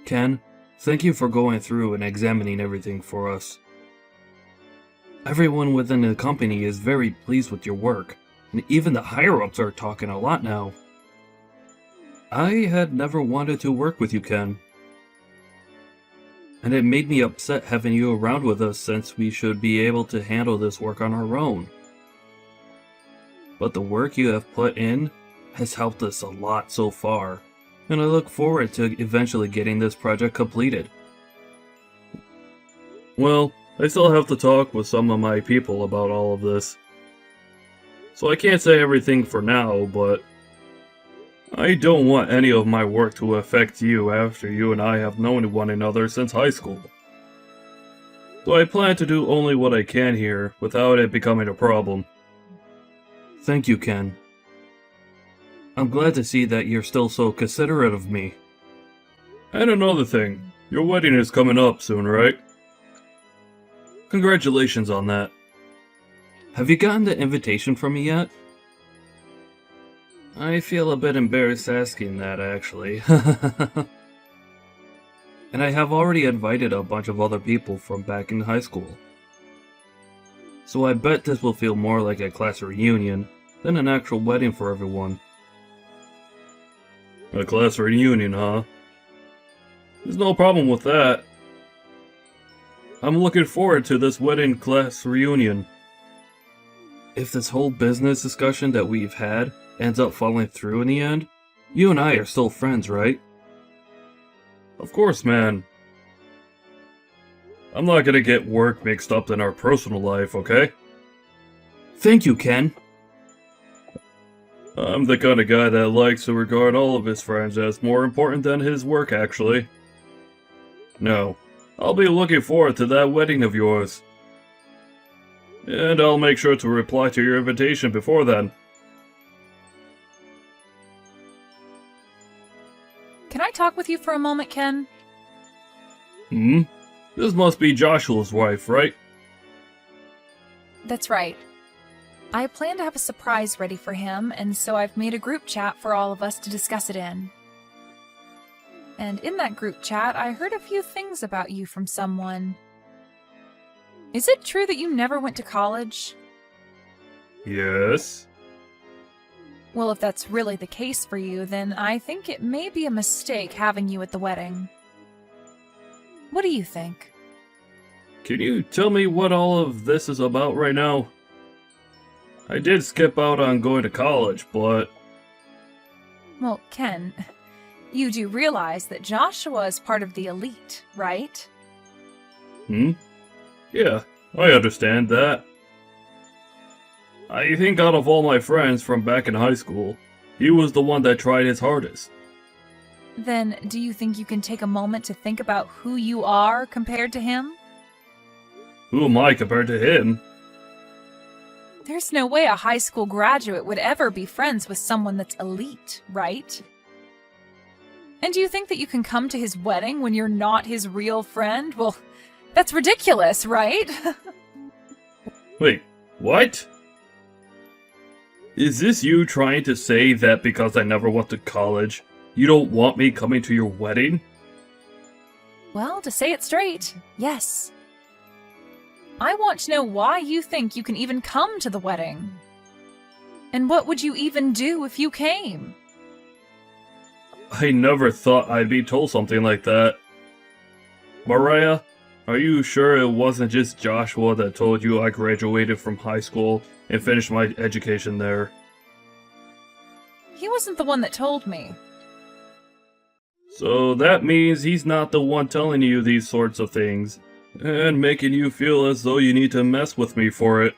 Ken, thank you for going through and examining everything for us. Everyone within the company is very pleased with your work, and even the higher-ups are talking a lot now. I had never wanted to work with you, Ken. And it made me upset having you around with us since we should be able to handle this work on our own. But the work you have put in has helped us a lot so far, and I look forward to eventually getting this project completed. Well, I still have to talk with some of my people about all of this. So I can't say everything for now, but I don't want any of my work to affect you after you and I have known one another since high school. So I plan to do only what I can here without it becoming a problem. Thank you, Ken. I'm glad to see that you're still so considerate of me. And another thing, your wedding is coming up soon, right? Congratulations on that. Have you gotten the invitation from me yet? I feel a bit embarrassed asking that, actually. And I have already invited a bunch of other people from back in high school. So I bet this will feel more like a class reunion than an actual wedding for everyone. A class reunion, huh? There's no problem with that. I'm looking forward to this wedding class reunion. If this whole business discussion that we've had ends up falling through in the end, you and I are still friends, right? Of course, man. I'm not gonna get work mixed up in our personal life, okay? Thank you, Ken. I'm the kind of guy that likes to regard all of his friends as more important than his work, actually. No, I'll be looking forward to that wedding of yours. And I'll make sure to reply to your invitation before then. Can I talk with you for a moment, Ken? This must be Joshua's wife, right? That's right. I plan to have a surprise ready for him, and so I've made a group chat for all of us to discuss it in. And in that group chat, I heard a few things about you from someone. Is it true that you never went to college? Yes. Well, if that's really the case for you, then I think it may be a mistake having you at the wedding. What do you think? Can you tell me what all of this is about right now? I did skip out on going to college, but... Well, Ken, you do realize that Joshua is part of the elite, right? Yeah, I understand that. I think out of all my friends from back in high school, he was the one that tried his hardest. Then, do you think you can take a moment to think about who you are compared to him? Who am I compared to him? There's no way a high school graduate would ever be friends with someone that's elite, right? And do you think that you can come to his wedding when you're not his real friend? Well, that's ridiculous, right? Wait, what? Is this you trying to say that because I never went to college, you don't want me coming to your wedding? Well, to say it straight, yes. I want to know why you think you can even come to the wedding. And what would you even do if you came? I never thought I'd be told something like that. Mariah, are you sure it wasn't just Joshua that told you I graduated from high school and finished my education there? He wasn't the one that told me. So that means he's not the one telling you these sorts of things, and making you feel as though you need to mess with me for it.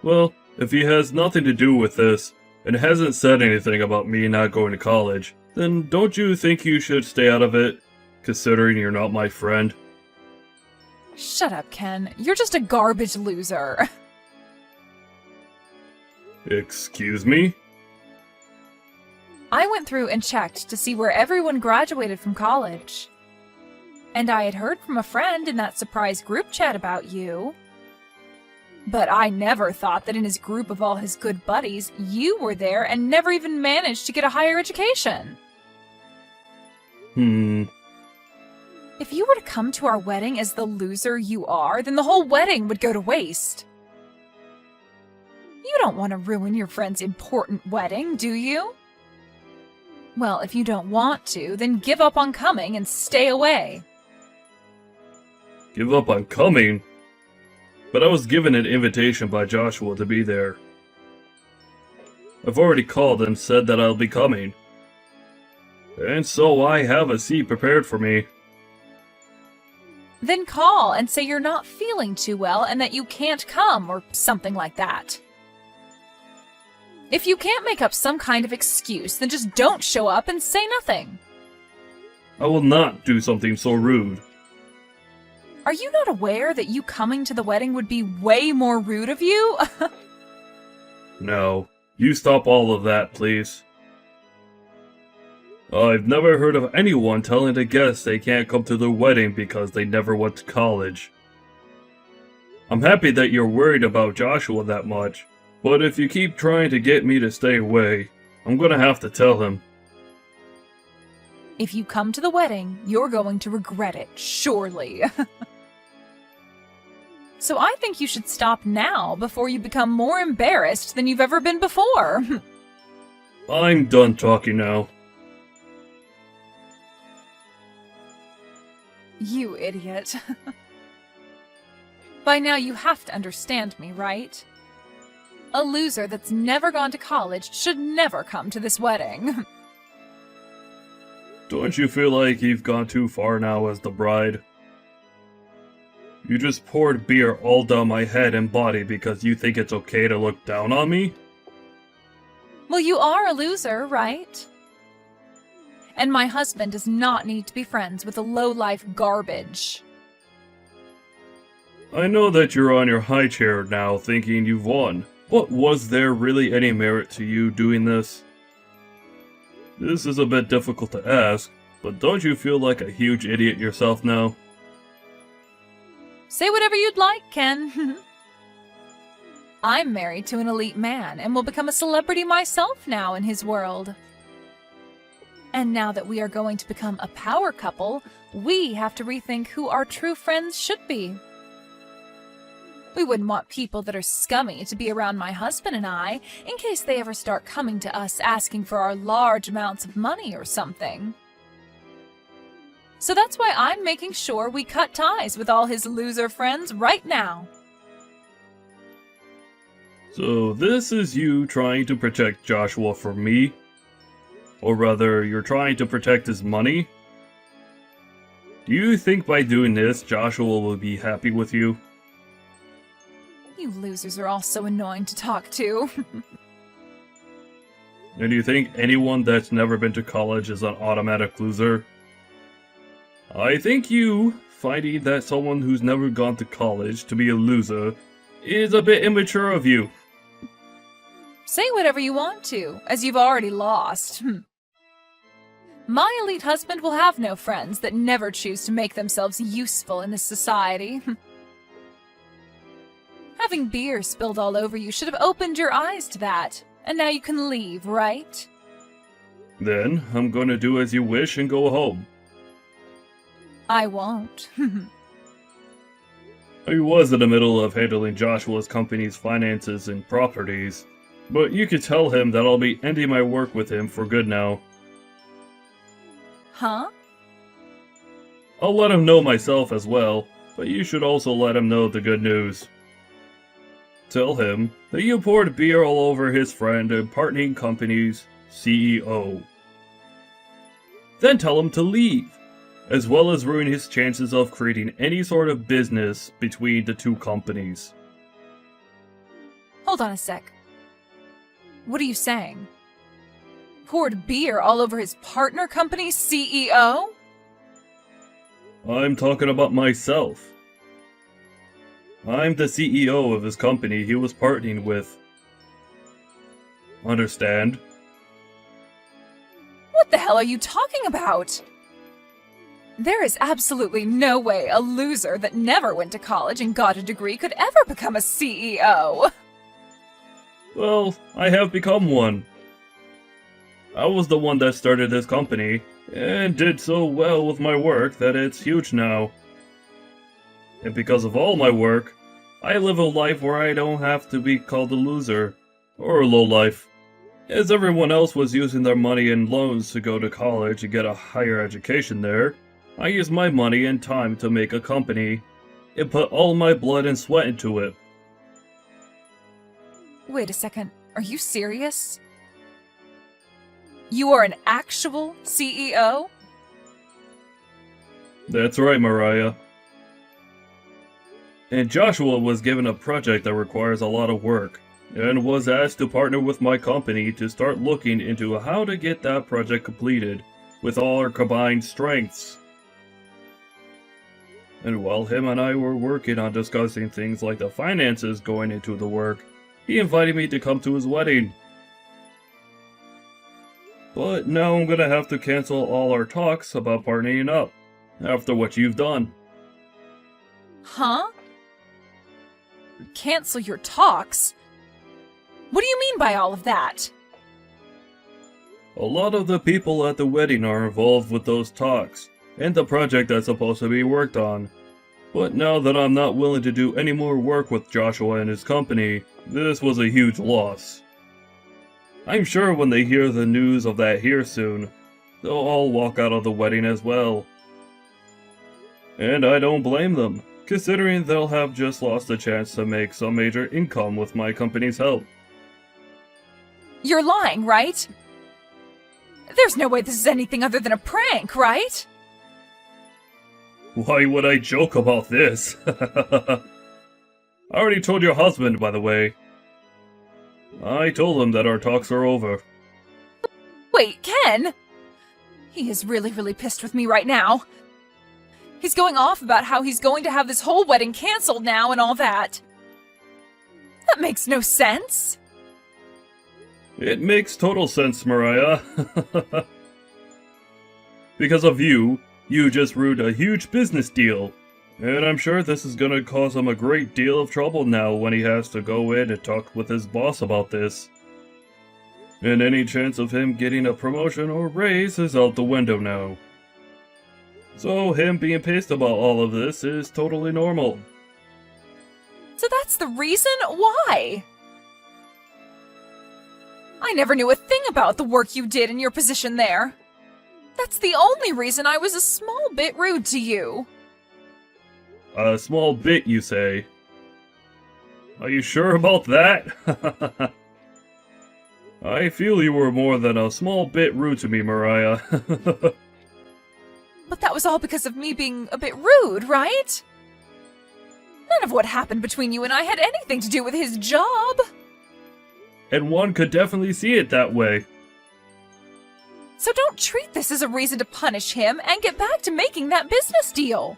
Well, if he has nothing to do with this, and hasn't said anything about me not going to college, then don't you think you should stay out of it, considering you're not my friend? Shut up, Ken. You're just a garbage loser. Excuse me? I went through and checked to see where everyone graduated from college. And I had heard from a friend in that surprise group chat about you. But I never thought that in his group of all his good buddies, you were there and never even managed to get a higher education. If you were to come to our wedding as the loser you are, then the whole wedding would go to waste. You don't want to ruin your friend's important wedding, do you? Well, if you don't want to, then give up on coming and stay away. Give up on coming? But I was given an invitation by Joshua to be there. I've already called and said that I'll be coming. And so I have a seat prepared for me. Then call and say you're not feeling too well and that you can't come or something like that. If you can't make up some kind of excuse, then just don't show up and say nothing. I will not do something so rude. Are you not aware that you coming to the wedding would be way more rude of you? No, you stop all of that, please. I've never heard of anyone telling a guest they can't come to their wedding because they never went to college. I'm happy that you're worried about Joshua that much, but if you keep trying to get me to stay away, I'm gonna have to tell him. If you come to the wedding, you're going to regret it, surely. So I think you should stop now before you become more embarrassed than you've ever been before. I'm done talking now. You idiot. By now you have to understand me, right? A loser that's never gone to college should never come to this wedding. Don't you feel like you've gone too far now as the bride? You just poured beer all down my head and body because you think it's okay to look down on me? Well, you are a loser, right? And my husband does not need to be friends with a low-life garbage. I know that you're on your high chair now thinking you've won, but was there really any merit to you doing this? This is a bit difficult to ask, but don't you feel like a huge idiot yourself now? Say whatever you'd like, Ken. I'm married to an elite man and will become a celebrity myself now in his world. And now that we are going to become a power couple, we have to rethink who our true friends should be. We wouldn't want people that are scummy to be around my husband and I, in case they ever start coming to us asking for our large amounts of money or something. So that's why I'm making sure we cut ties with all his loser friends right now. So this is you trying to protect Joshua from me? Or rather, you're trying to protect his money? Do you think by doing this, Joshua will be happy with you? You losers are all so annoying to talk to. And do you think anyone that's never been to college is an automatic loser? I think you, finding that someone who's never gone to college to be a loser, is a bit immature of you. Say whatever you want to, as you've already lost. My elite husband will have no friends that never choose to make themselves useful in this society. Having beer spilled all over you should have opened your eyes to that, and now you can leave, right? Then, I'm gonna do as you wish and go home. I won't. I was in the middle of handling Joshua's company's finances and properties, but you could tell him that I'll be ending my work with him for good now. Huh? I'll let him know myself as well, but you should also let him know the good news. Tell him that you poured beer all over his friend and partnering company's CEO. Then tell him to leave, as well as ruin his chances of creating any sort of business between the two companies. Hold on a sec. What are you saying? Poured beer all over his partner company's CEO? I'm talking about myself. I'm the CEO of his company he was partnering with. Understand? What the hell are you talking about? There is absolutely no way a loser that never went to college and got a degree could ever become a CEO. Well, I have become one. I was the one that started this company, and did so well with my work that it's huge now. And because of all my work, I live a life where I don't have to be called a loser, or a lowlife. As everyone else was using their money and loans to go to college and get a higher education there, I used my money and time to make a company, and put all my blood and sweat into it. Wait a second, are you serious? You are an actual CEO? That's right, Mariah. And Joshua was given a project that requires a lot of work, and was asked to partner with my company to start looking into how to get that project completed with all our combined strengths. And while him and I were working on discussing things like the finances going into the work, he invited me to come to his wedding. But now I'm gonna have to cancel all our talks about partnering up, after what you've done. Huh? Cancel your talks? What do you mean by all of that? A lot of the people at the wedding are involved with those talks, and the project that's supposed to be worked on. But now that I'm not willing to do any more work with Joshua and his company, this was a huge loss. I'm sure when they hear the news of that here soon, they'll all walk out of the wedding as well. And I don't blame them, considering they'll have just lost a chance to make some major income with my company's help. You're lying, right? There's no way this is anything other than a prank, right? Why would I joke about this? I already told your husband, by the way. I told him that our talks are over. Wait, Ken? He is really pissed with me right now. He's going off about how he's going to have this whole wedding canceled now and all that. That makes no sense. It makes total sense, Mariah. Because of you, you just ruined a huge business deal. And I'm sure this is gonna cause him a great deal of trouble now when he has to go in and talk with his boss about this. And any chance of him getting a promotion or raise is out the window now. So him being pissed about all of this is totally normal. So that's the reason? Why? I never knew a thing about the work you did in your position there. That's the only reason I was a small bit rude to you. A small bit, you say? Are you sure about that? I feel you were more than a small bit rude to me, Mariah. But that was all because of me being a bit rude, right? None of what happened between you and I had anything to do with his job. And one could definitely see it that way. So don't treat this as a reason to punish him and get back to making that business deal.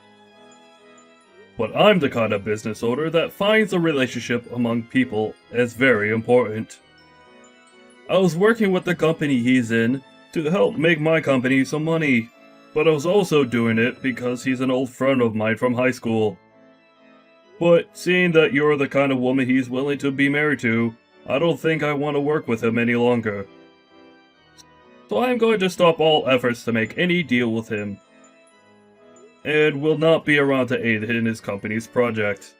But I'm the kind of business owner that finds a relationship among people as very important. I was working with the company he's in to help make my company some money, but I was also doing it because he's an old friend of mine from high school. But seeing that you're the kind of woman he's willing to be married to, I don't think I want to work with him any longer. So I'm going to stop all efforts to make any deal with him, and will not be around to aid in his company's project.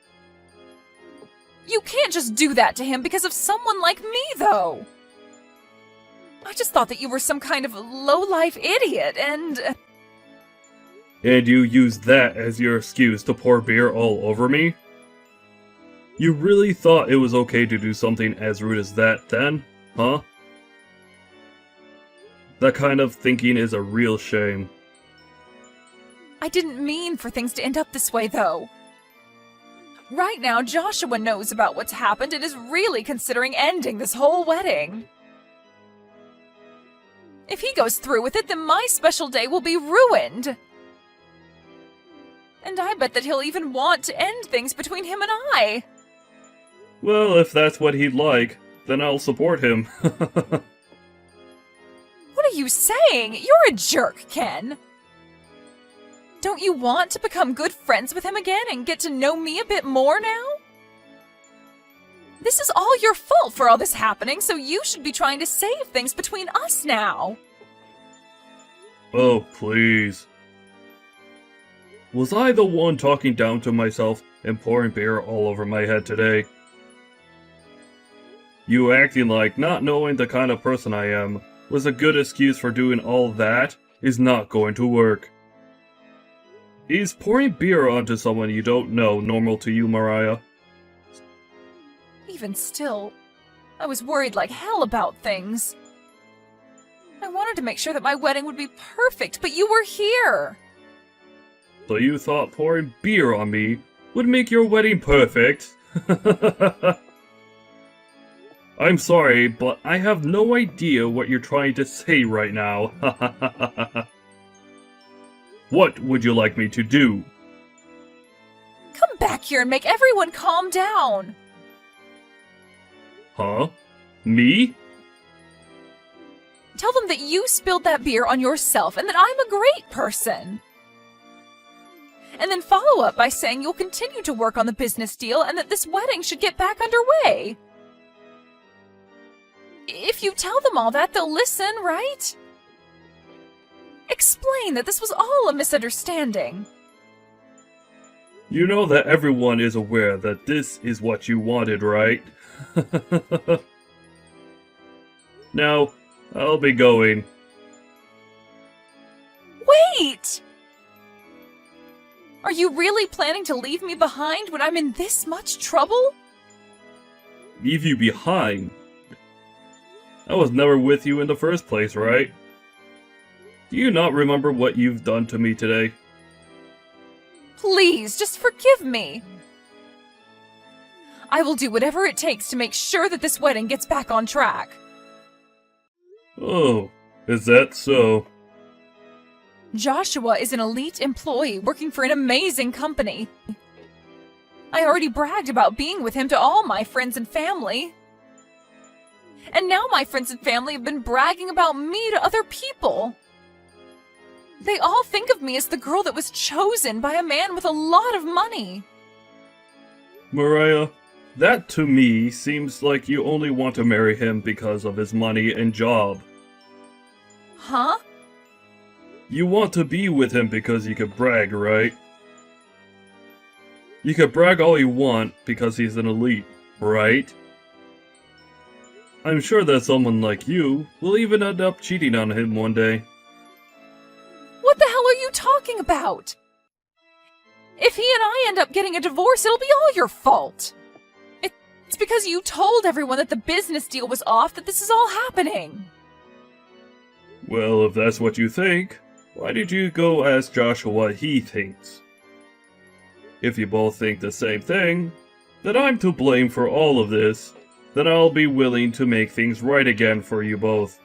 You can't just do that to him because of someone like me, though. I just thought that you were some kind of low-life idiot, and... And you used that as your excuse to pour beer all over me? You really thought it was okay to do something as rude as that then, huh? That kind of thinking is a real shame. I didn't mean for things to end up this way, though. Right now, Joshua knows about what's happened and is really considering ending this whole wedding. If he goes through with it, then my special day will be ruined. And I bet that he'll even want to end things between him and I. Well, if that's what he'd like, then I'll support him. What are you saying? You're a jerk, Ken. Don't you want to become good friends with him again and get to know me a bit more now? This is all your fault for all this happening, so you should be trying to save things between us now. Oh, please. Was I the one talking down to myself and pouring beer all over my head today? You acting like not knowing the kind of person I am was a good excuse for doing all that is not going to work. Is pouring beer onto someone you don't know normal to you, Mariah? Even still, I was worried like hell about things. I wanted to make sure that my wedding would be perfect, but you were here! So you thought pouring beer on me would make your wedding perfect? I'm sorry, but I have no idea what you're trying to say right now. What would you like me to do? Come back here and make everyone calm down! Huh? Me? Tell them that you spilled that beer on yourself and that I'm a great person. And then follow up by saying you'll continue to work on the business deal and that this wedding should get back underway. If you tell them all that, they'll listen, right? Explain that this was all a misunderstanding. You know that everyone is aware that this is what you wanted, right? Now, I'll be going. Wait! Are you really planning to leave me behind when I'm in this much trouble? Leave you behind? I was never with you in the first place, right? Do you not remember what you've done to me today? Please, just forgive me. I will do whatever it takes to make sure that this wedding gets back on track. Oh, is that so? Joshua is an elite employee working for an amazing company. I already bragged about being with him to all my friends and family. And now my friends and family have been bragging about me to other people. They all think of me as the girl that was chosen by a man with a lot of money. Mariah, that to me seems like you only want to marry him because of his money and job. Huh? You want to be with him because you could brag, right? You could brag all you want because he's an elite, right? I'm sure that someone like you will even end up cheating on him one day. What the hell are you talking about? If he and I end up getting a divorce, it'll be all your fault. It's because you told everyone that the business deal was off that this is all happening. Well, if that's what you think, why did you go ask Joshua what he thinks? If you both think the same thing, that I'm to blame for all of this, then I'll be willing to make things right again for you both.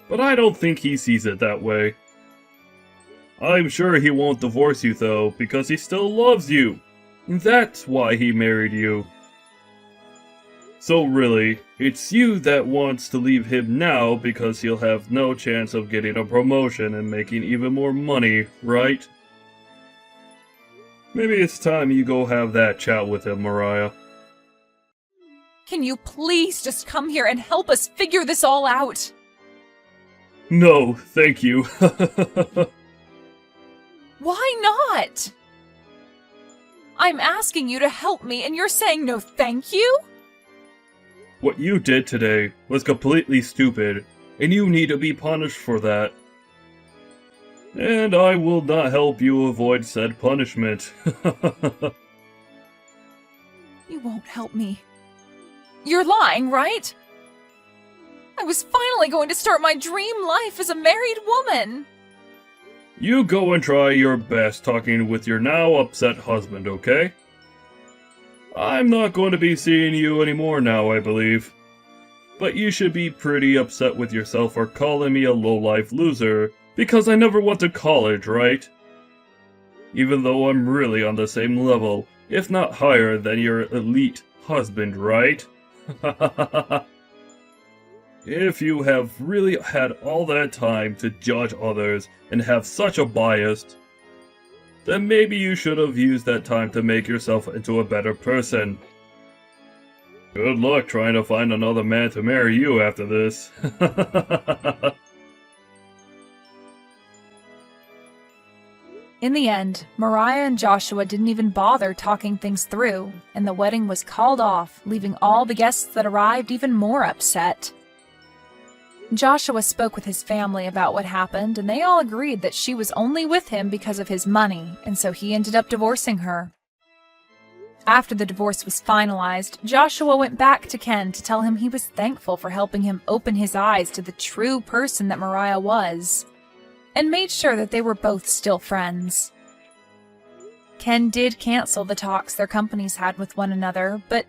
But I don't think he sees it that way. I'm sure he won't divorce you though, because he still loves you. That's why he married you. So really, it's you that wants to leave him now because he'll have no chance of getting a promotion and making even more money, right? Maybe it's time you go have that chat with him, Mariah. Can you please just come here and help us figure this all out? No, thank you. Why not? I'm asking you to help me and you're saying no thank you? What you did today was completely stupid, and you need to be punished for that. And I will not help you avoid said punishment. You won't help me. You're lying, right? I was finally going to start my dream life as a married woman. You go and try your best talking with your now upset husband, okay? I'm not going to be seeing you anymore now, I believe. But you should be pretty upset with yourself for calling me a low-life loser, because I never went to college, right? Even though I'm really on the same level, if not higher than your elite husband, right? If you have really had all that time to judge others and have such a bias, then maybe you should have used that time to make yourself into a better person. Good luck trying to find another man to marry you after this. In the end, Mariah and Joshua didn't even bother talking things through, and the wedding was called off, leaving all the guests that arrived even more upset. Joshua spoke with his family about what happened, and they all agreed that she was only with him because of his money, and so he ended up divorcing her. After the divorce was finalized, Joshua went back to Ken to tell him he was thankful for helping him open his eyes to the true person that Mariah was, and made sure that they were both still friends. Ken did cancel the talks their companies had with one another, but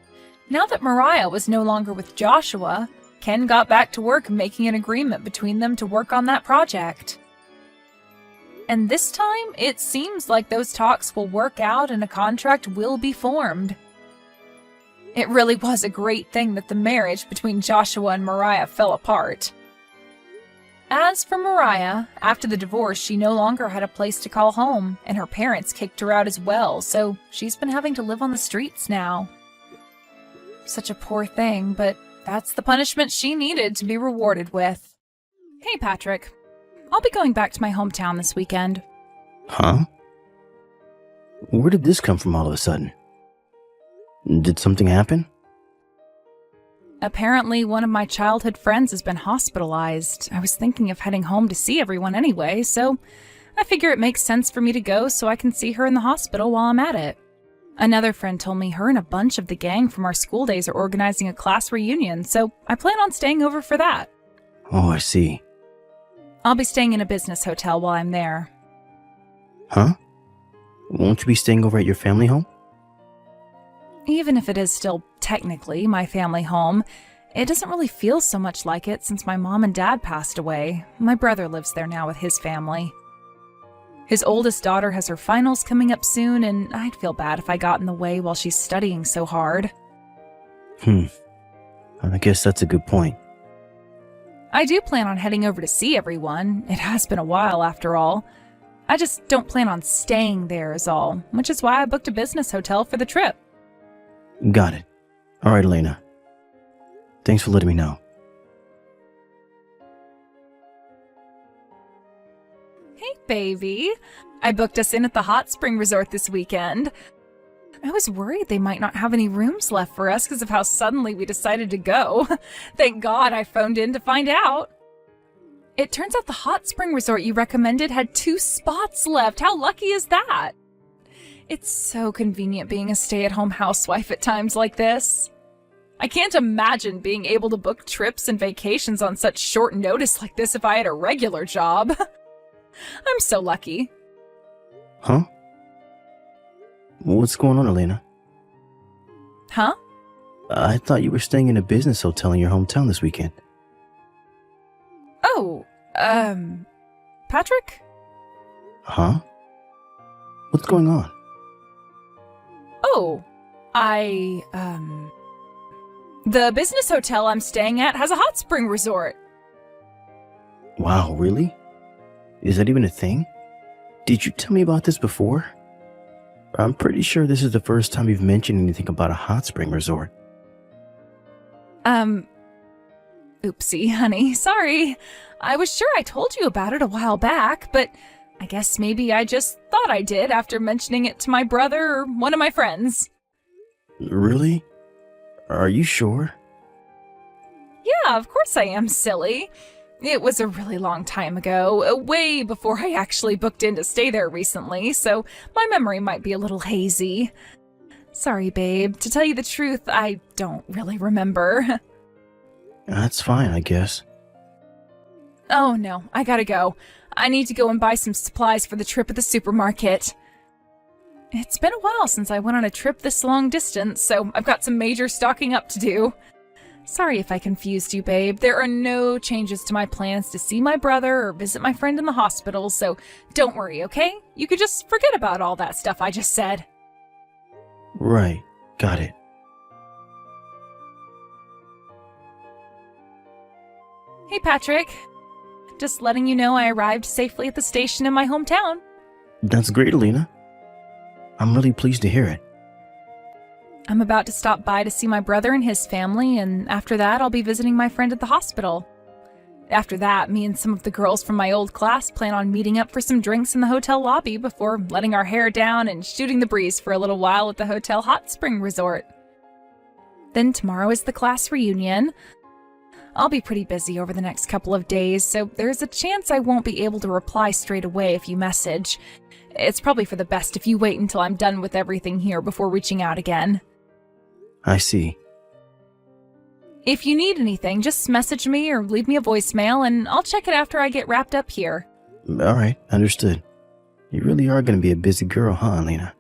now that Mariah was no longer with Joshua, Ken got back to work making an agreement between them to work on that project. And this time, it seems like those talks will work out and a contract will be formed. It really was a great thing that the marriage between Joshua and Mariah fell apart. As for Mariah, after the divorce, she no longer had a place to call home, and her parents kicked her out as well, so she's been having to live on the streets now. Such a poor thing, but that's the punishment she needed to be rewarded with. Hey, Patrick. I'll be going back to my hometown this weekend. Huh? Where did this come from all of a sudden? Did something happen? Apparently, one of my childhood friends has been hospitalized. I was thinking of heading home to see everyone anyway, so I figure it makes sense for me to go so I can see her in the hospital while I'm at it. Another friend told me her and a bunch of the gang from our school days are organizing a class reunion, so I plan on staying over for that. Oh, I see. I'll be staying in a business hotel while I'm there. Huh? Won't you be staying over at your family home? Even if it is still technically my family home, it doesn't really feel so much like it since my mom and dad passed away. My brother lives there now with his family. His oldest daughter has her finals coming up soon, and I'd feel bad if I got in the way while she's studying so hard. I guess that's a good point. I do plan on heading over to see everyone. It has been a while after all. I just don't plan on staying there is all, which is why I booked a business hotel for the trip. Got it. All right, Elena. Thanks for letting me know. Hey, baby. I booked us in at the hot spring resort this weekend. I was worried they might not have any rooms left for us because of how suddenly we decided to go. Thank God I phoned in to find out. It turns out the hot spring resort you recommended had 2 spots left. How lucky is that? It's so convenient being a stay-at-home housewife at times like this. I can't imagine being able to book trips and vacations on such short notice like this if I had a regular job. I'm so lucky. Huh? What's going on, Elena? Huh? I thought you were staying in a business hotel in your hometown this weekend. Oh, Patrick? Huh? What's going on? Oh, the business hotel I'm staying at has a hot spring resort. Wow, really? Is that even a thing? Did you tell me about this before? I'm pretty sure this is the first time you've mentioned anything about a hot spring resort. Oopsie, honey. Sorry. I was sure I told you about it a while back, but I guess maybe I just thought I did after mentioning it to my brother or one of my friends. Really? Are you sure? Yeah, of course I am, silly. It was a really long time ago, way before I actually booked in to stay there recently, so my memory might be a little hazy. Sorry, babe. To tell you the truth, I don't really remember. That's fine, I guess. Oh no, I gotta go. I need to go and buy some supplies for the trip at the supermarket. It's been a while since I went on a trip this long distance, so I've got some major stocking up to do. Sorry if I confused you, babe. There are no changes to my plans to see my brother or visit my friend in the hospital, so don't worry, okay? You could just forget about all that stuff I just said. Right, got it. Hey, Patrick. Just letting you know I arrived safely at the station in my hometown. That's great, Elena. I'm really pleased to hear it. I'm about to stop by to see my brother and his family, and after that I'll be visiting my friend at the hospital. After that, me and some of the girls from my old class plan on meeting up for some drinks in the hotel lobby before letting our hair down and shooting the breeze for a little while at the Hotel Hot Spring Resort. Then tomorrow is the class reunion. I'll be pretty busy over the next couple of days, so there's a chance I won't be able to reply straight away if you message. It's probably for the best if you wait until I'm done with everything here before reaching out again. I see. If you need anything, just message me or leave me a voicemail and I'll check it after I get wrapped up here. Alright, understood. You really are going to be a busy girl, huh, Alina?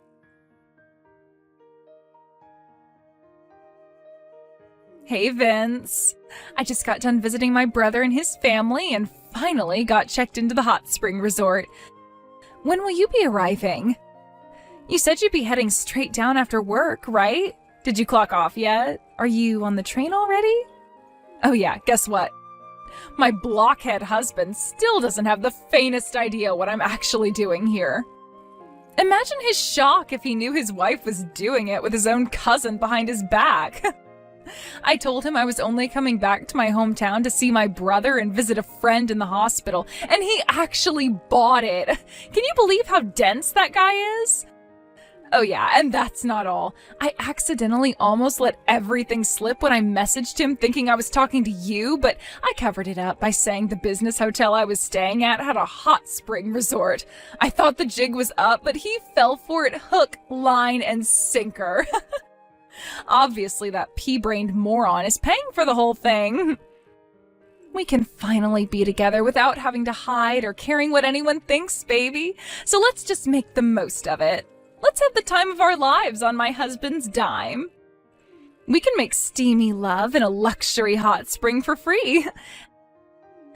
Hey, Vince. I just got done visiting my brother and his family and finally got checked into the hot spring resort. When will you be arriving? You said you'd be heading straight down after work, right? Did you clock off yet? Are you on the train already? Oh yeah, guess what? My blockhead husband still doesn't have the faintest idea what I'm actually doing here. Imagine his shock if he knew his wife was doing it with his own cousin behind his back. I told him I was only coming back to my hometown to see my brother and visit a friend in the hospital, and he actually bought it. Can you believe how dense that guy is? Oh yeah, and that's not all. I accidentally almost let everything slip when I messaged him thinking I was talking to you, but I covered it up by saying the business hotel I was staying at had a hot spring resort. I thought the jig was up, but he fell for it hook, line, and sinker. Obviously, that pea-brained moron is paying for the whole thing. We can finally be together without having to hide or caring what anyone thinks, baby. So let's just make the most of it. Let's have the time of our lives on my husband's dime. We can make steamy love in a luxury hot spring for free.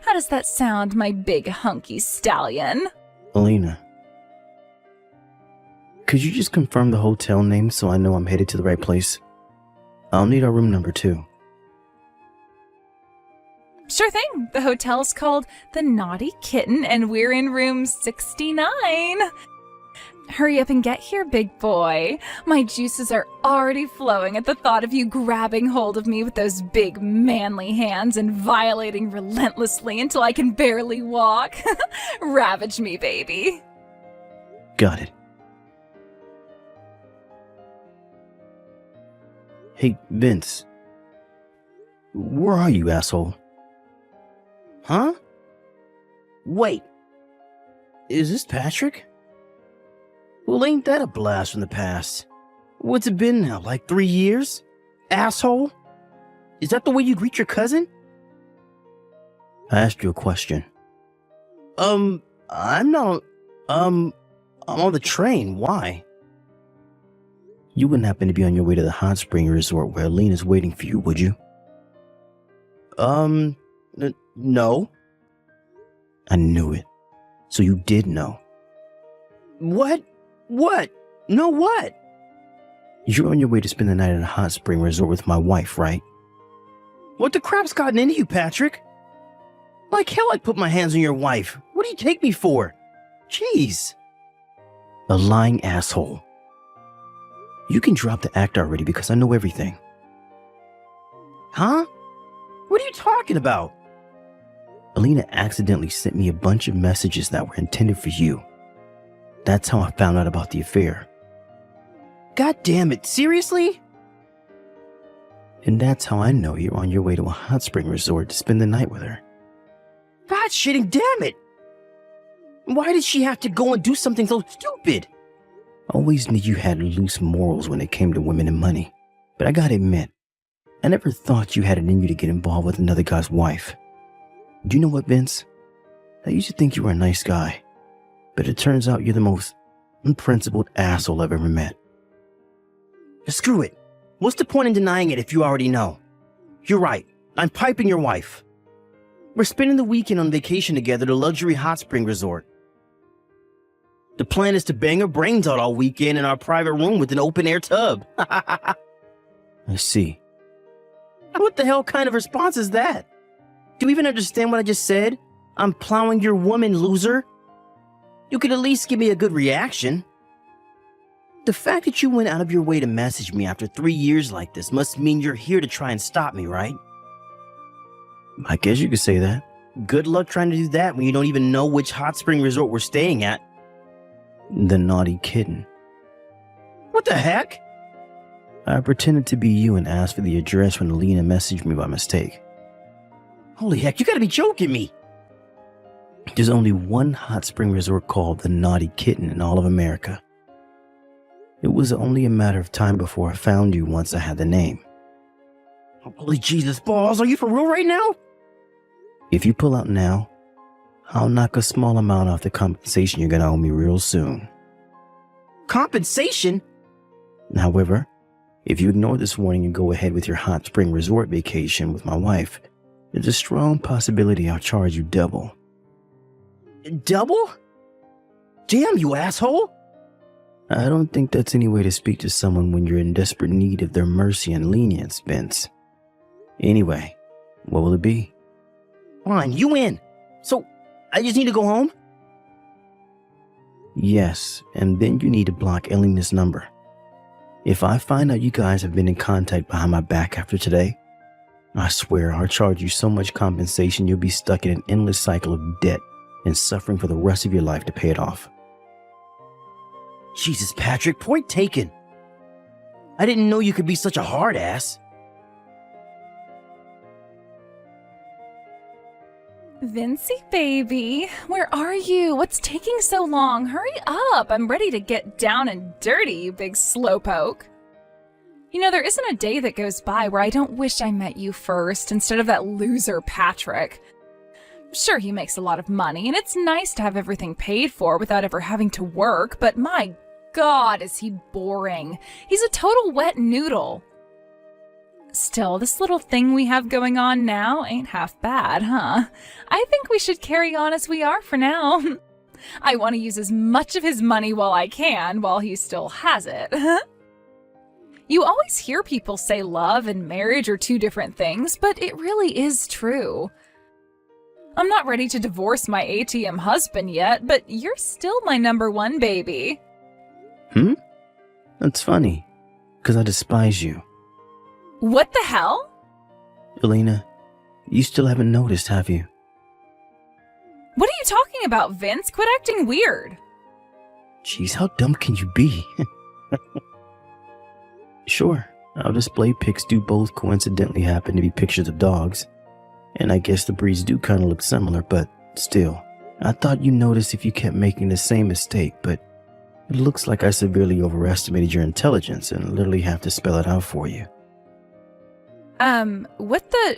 How does that sound, my big hunky stallion? Alina, could you just confirm the hotel name so I know I'm headed to the right place? I'll need our room number too. Sure thing. The hotel's called The Naughty Kitten, and we're in room 69. Hurry up and get here, big boy. My juices are already flowing at the thought of you grabbing hold of me with those big manly hands and violating relentlessly until I can barely walk. Ravage me, baby. Got it. Hey, Vince. Where are you, asshole? Huh? Wait. Is this Patrick? Well, ain't that a blast from the past? What's it been now, like 3 years? Asshole? Is that the way you greet your cousin? I asked you a question. I'm not... I'm on the train. Why? You wouldn't happen to be on your way to the hot spring resort where Alina's waiting for you, would you? No. I knew it. So you did know. What? What? No what? You're on your way to spend the night at a hot spring resort with my wife, right? What the crap's gotten into you, Patrick? Like hell I'd put my hands on your wife. What do you take me for? Jeez. A lying asshole. You can drop the act already because I know everything. Huh? What are you talking about? Alina accidentally sent me a bunch of messages that were intended for you. That's how I found out about the affair. God damn it, seriously? And that's how I know you're on your way to a hot spring resort to spend the night with her. God shitting damn it! Why did she have to go and do something so stupid? I always knew you had loose morals when it came to women and money. But I gotta admit, I never thought you had it in you to get involved with another guy's wife. Do you know what, Vince? I used to think you were a nice guy. But it turns out you're the most unprincipled asshole I've ever met. Screw it. What's the point in denying it if you already know? You're right. I'm piping your wife. We're spending the weekend on vacation together at a luxury hot spring resort. The plan is to bang her brains out all weekend in our private room with an open-air tub. I see. What the hell kind of response is that? Do you even understand what I just said? I'm plowing your woman, loser. You could at least give me a good reaction. The fact that you went out of your way to message me after 3 years like this must mean you're here to try and stop me, right? I guess you could say that. Good luck trying to do that when you don't even know which hot spring resort we're staying at. The naughty kitten. What the heck? I pretended to be you and asked for the address when Alina messaged me by mistake. Holy heck, you gotta be joking me! There's only one hot spring resort called the Naughty Kitten in all of America. It was only a matter of time before I found you once I had the name. Holy Jesus balls, are you for real right now? If you pull out now, I'll knock a small amount off the compensation you're gonna owe me real soon. Compensation? However, if you ignore this warning and go ahead with your hot spring resort vacation with my wife, there's a strong possibility I'll charge you double. Double? Damn, you asshole! I don't think that's any way to speak to someone when you're in desperate need of their mercy and lenience, Vince. Anyway, what will it be? Fine, you win. So, I just need to go home? Yes, and then you need to block Elena's number. If I find out you guys have been in contact behind my back after today, I swear I'll charge you so much compensation you'll be stuck in an endless cycle of debt and suffering for the rest of your life to pay it off. Jesus, Patrick, point taken. I didn't know you could be such a hard ass. Vincey, baby, where are you? What's taking so long? Hurry up. I'm ready to get down and dirty, you big slowpoke. You know, there isn't a day that goes by where I don't wish I met you first instead of that loser Patrick. Sure, he makes a lot of money, and it's nice to have everything paid for without ever having to work, but my God, is he boring. He's a total wet noodle. Still, this little thing we have going on now ain't half bad, huh? I think we should carry on as we are for now. I want to use as much of his money while I can, while he still has it. You always hear people say love and marriage are two different things, but it really is true. I'm not ready to divorce my ATM husband yet, but you're still my number one baby. That's funny, because I despise you. What the hell? Elena, you still haven't noticed, have you? What are you talking about, Vince? Quit acting weird. Jeez, how dumb can you be? Sure, our display pics do both coincidentally happen to be pictures of dogs. And I guess the breeds do kind of look similar, but still. I thought you noticed if you kept making the same mistake, but it looks like I severely overestimated your intelligence and literally have to spell it out for you. What the...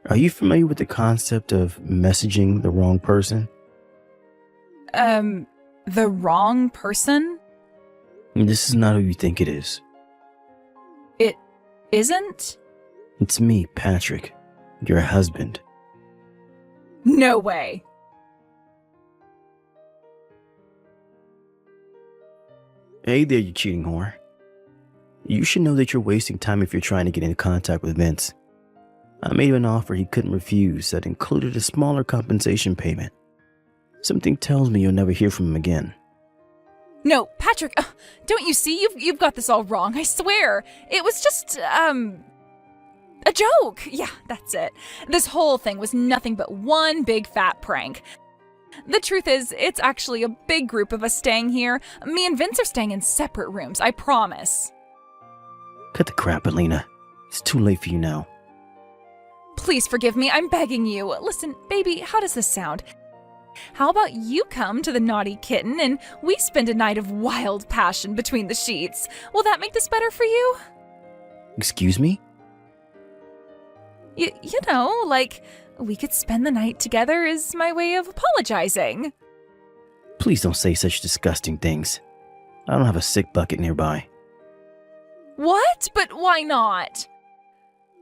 Are you familiar with the concept of messaging the wrong person? The wrong person? This is not who you think it is. It isn't? It's me, Patrick, your husband. No way. Hey there, you cheating whore. You should know that you're wasting time if you're trying to get into contact with Vince. I made him an offer he couldn't refuse that included a smaller compensation payment. Something tells me you'll never hear from him again. No, Patrick, don't you see? You've got this all wrong, I swear. It was just, a joke. Yeah, that's it. This whole thing was nothing but one big fat prank. The truth is, it's actually a big group of us staying here. Me and Vince are staying in separate rooms, I promise. Cut the crap, Elena. It's too late for you now. Please forgive me, I'm begging you. Listen, baby, how does this sound? How about you come to the Naughty Kitten and we spend a night of wild passion between the sheets? Will that make this better for you? Excuse me? You know, like, we could spend the night together is my way of apologizing. Please don't say such disgusting things. I don't have a sick bucket nearby. What? But why not?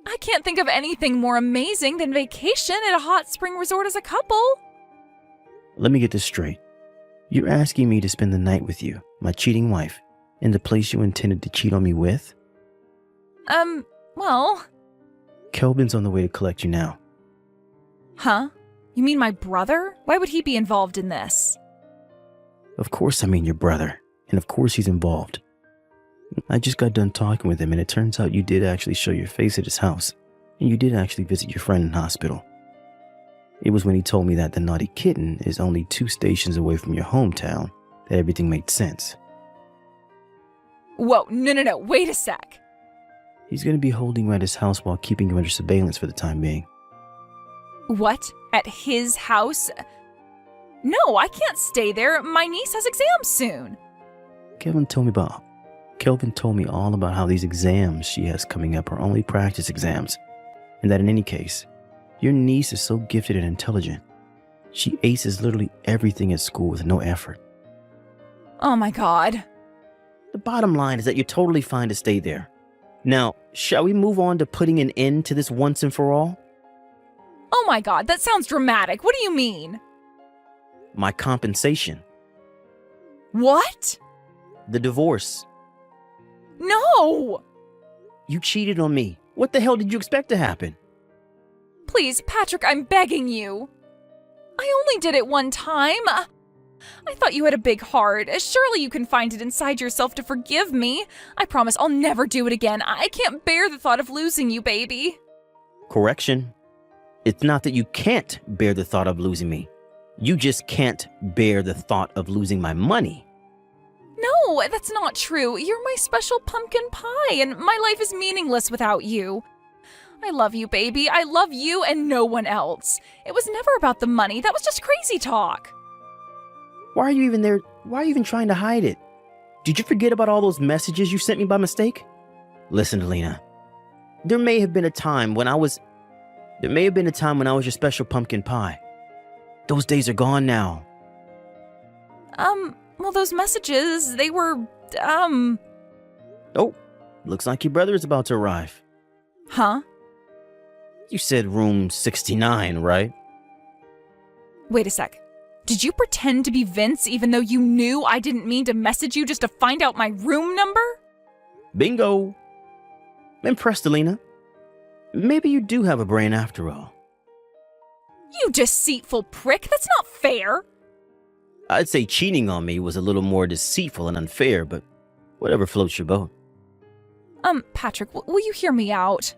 I can't think of anything more amazing than vacation at a hot spring resort as a couple. Let me get this straight. You're asking me to spend the night with you, my cheating wife, in the place you intended to cheat on me with? Well... Kelvin's on the way to collect you now. Huh? You mean my brother? Why would he be involved in this? Of course I mean your brother, and of course he's involved. I just got done talking with him, and it turns out you did actually show your face at his house, and you did actually visit your friend in hospital. It was when he told me that the Naughty Kitten is only 2 stations away from your hometown that everything made sense. Whoa, no, wait a sec. He's going to be holding you at his house while keeping you under surveillance for the time being. What? At his house? No, I can't stay there. My niece has exams soon. Kelvin told me all about how these exams she has coming up are only practice exams, and that in any case, your niece is so gifted and intelligent. She aces literally everything at school with no effort. Oh my god. The bottom line is that you're totally fine to stay there. Now, shall we move on to putting an end to this once and for all? Oh my god, that sounds dramatic. What do you mean? My compensation. What? The divorce. No! You cheated on me. What the hell did you expect to happen? Please, Patrick, I'm begging you. I only did it one time. I thought you had a big heart. Surely you can find it inside yourself to forgive me. I promise I'll never do it again. I can't bear the thought of losing you, baby. Correction. It's not that you can't bear the thought of losing me. You just can't bear the thought of losing my money. No, that's not true. You're my special pumpkin pie, and my life is meaningless without you. I love you, baby. I love you and no one else. It was never about the money. That was just crazy talk. Why are you even there? Why are you even trying to hide it? Did you forget about all those messages you sent me by mistake? Listen, Alina. There may have been a time when I was your special pumpkin pie. Those days are gone now. Well, those messages, they were, Oh, looks like your brother is about to arrive. Huh? You said room 69, right? Wait a sec. Did you pretend to be Vince even though you knew I didn't mean to message you just to find out my room number? Bingo. Impressed, Alina. Maybe you do have a brain after all. You deceitful prick. That's not fair. I'd say cheating on me was a little more deceitful and unfair, but whatever floats your boat. Patrick, will you hear me out?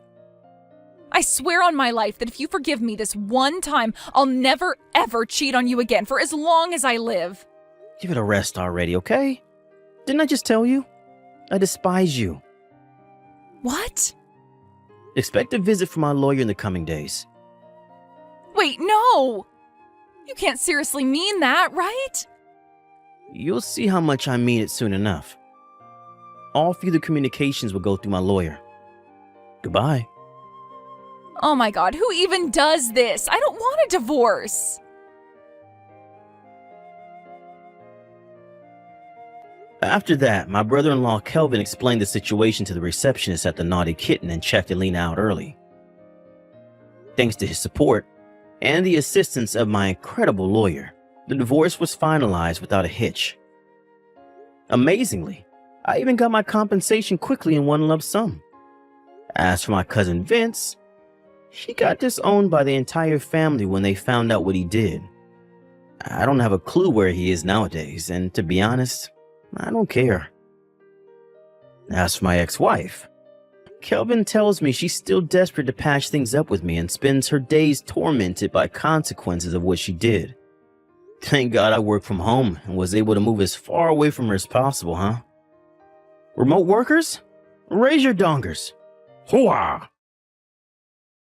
I swear on my life that if you forgive me this one time, I'll never, ever cheat on you again for as long as I live. Give it a rest already, okay? Didn't I just tell you? I despise you. What? Expect a visit from my lawyer in the coming days. Wait, no! You can't seriously mean that, right? You'll see how much I mean it soon enough. All further communications will go through my lawyer. Goodbye. Oh my god, who even does this? I don't want a divorce. After that, my brother-in-law Kelvin explained the situation to the receptionist at the Naughty Kitten and checked Alina out early. Thanks to his support and the assistance of my incredible lawyer, the divorce was finalized without a hitch. Amazingly, I even got my compensation quickly in one lump sum. As for my cousin Vince, he got disowned by the entire family when they found out what he did. I don't have a clue where he is nowadays, and to be honest, I don't care. As for my ex-wife, Kelvin tells me she's still desperate to patch things up with me and spends her days tormented by consequences of what she did. Thank God I work from home and was able to move as far away from her as possible, huh? Remote workers? Raise your dongers. Hooah!